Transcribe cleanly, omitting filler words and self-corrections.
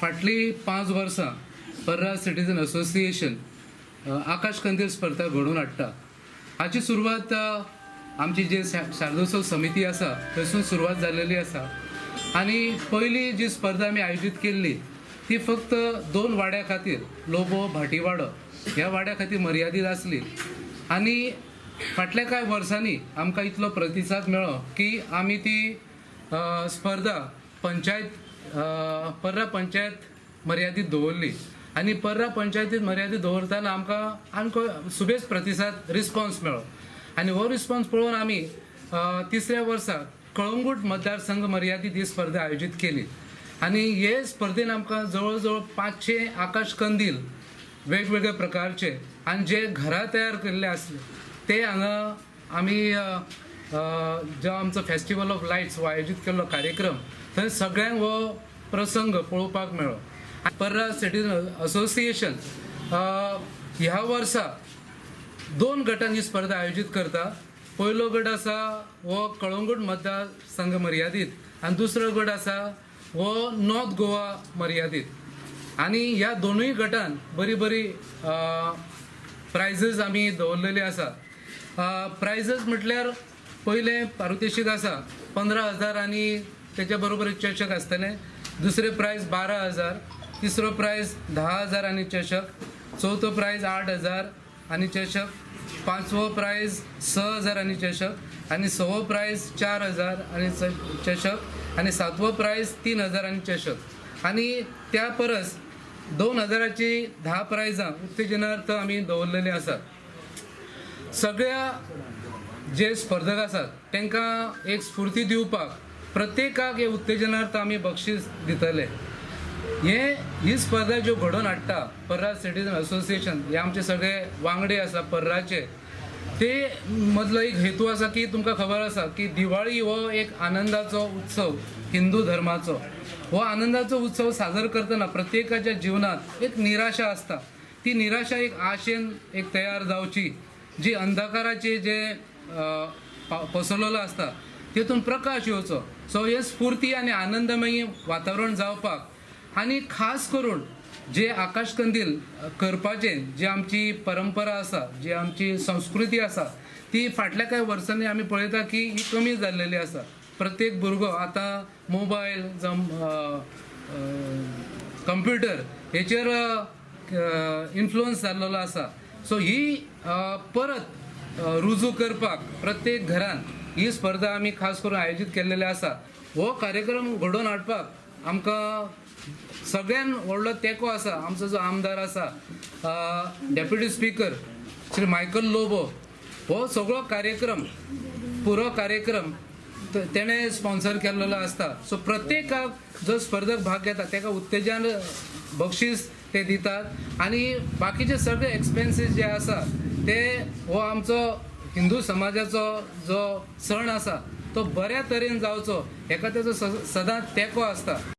फाटली 5 वर्सां पर्रा सिटीजन असोसिएशन आकाश कंदील स्पर्धा घडोवन हाडटा। हाची सुरवात आमची जी शारदोत्सव समिती आसा थंयसून सुरवात जाल्लेली आसा आनी पयली जी स्पर्धा आमी आयोजीत केल्ली ती फक्त 2 वाड्या खातीर लोबो भाटीवाडो ह्या वाड्या खातीर मर्यादीत आसली आनी फाटल्या कांय वर्सांनी आमकां इतलो प्रतिसाद मेळ्ळो की आमी ती स्पर्धा पर्रा पंचायत मर्यादीत दवरली आनी पर्रा पंचायतीत मर्यादीत दवरतना आमकां सुबेज प्रतिसाद रिस्पॉन्स मेळ्ळो आनी हो रिस्पॉन्स पळोवन आमी तिसऱ्या वर्सा कळंगूट मतदारसंघ मर्यादीत ही स्पर्धा आयोजीत केली आनी हे स्पर्धेन आमकां जवळ जवळ 500 आकाश कंदील वेगवेगळ्या प्रकारचे आनी जे घरा तयार केल्ले आसले ते हांगा आमी जो आमचो फेस्टिवल ऑफ लायट्स हो आयोजीत केल्लो कार्यक्रम थंय सगळ्यांक हो प्रसंग पळोवपाक मेळ्ळो। पर्रा सिटीजन असोसिएशन ह्या वर्सा 2 गटांनी स्पर्धा आयोजीत करता। पयलो गट आसा हो कळंगूट मतदारसंघ मर्यादीत आनी दुसरो गट आसा हो नॉर्थ गोवा मर्यादीत आनी ह्या दोनूय गटान बरी बरी प्रायजीस आमी दवरलेली आसा। प्रायजीस म्हटल्यार पयले पारितोषीक आसा 15,000 आनी तेच्या बरोबर चषक आसतले। दुसरे प्रायज 12,000, तिसरो प्रायज 10,000 आनी चषक, चौथो प्रायज 8,000 आनी चषक, पांचवो प्रायज 6,000 आनी चषक आनी सवो प्रायज 4,000 आनी चषक आनी सातवो प्रायज 3,000 आनी चषक आनी त्या परस 2,000ची 10 प्रायजां उत्तेजनार्थ आमी दवरलेली आसात। सगळ्या जे स्पर्धक आसात तांकां एक स्फूर्ती दिवपाक प्रत्येकाक हे उत्तेजनार्थ आमी बक्षीस दितले। ही स्पर्धा ज्यो घडोवन हाडटा पर्रा सिटीजन असोसिएशन हे आमचे सगळे वांगडे आसा पर्राचे ते मदलो एक हेतू आसा की तुमकां खबर आसा की दिवाळी हो एक आनंदाचो उत्सव हिंदू धर्माचो। हो आनंदाचो उत्सव साजर करतना प्रत्येकाच्या जिवनात एक निराशा आसता। ती निराशा एक आशेन एक तयार जावची जी अंधकाराचे जे पसरलेलो आसता तेतून प्रकाश येवचो। सो हे स्फूर्ती आनी आनंदमय वातावरण जावपाक आनी खास करून जे आकाश कंदील करपाचे जी आमची परंपरा आसा जी आमची संस्कृती आसा ती फाटल्या कांय वर्सांनी आमी पळयता की ही कमी जाल्लेली आसा। प्रत्येक भुरगो आतां मोबायल जावं कंप्युटर हेचेर इन्फ्लुअन्स जाल्लो आसा। सो ही परत रुजू करपाक प्रत्येक घरान ही स्पर्धा आमी खास करून आयोजीत केल्लेली आसा। हो कार्यक्रम घडोवन हाडपाक आमकां सगळ्यान व्हडलो तेंको आसा आमचो जो आमदार आसा deputy speaker Shri Michael Lobo. हो सगळो कार्यक्रम पुरो कार्यक्रम तेणे स्पॉन्सर केल्लो आसता। सो प्रत्येकाक जो स्पर्धक भाग घेता ताका उत्तेजन बक्षीस ते दितात आनी बाकीचे सगळे एक्सपेन्सीस जे आसा ते हो आमचो हिंदू समाजाचो जो सण आसा तो बऱ्या तरेन जावचो हेका तेजो सदांच तेंको आसता।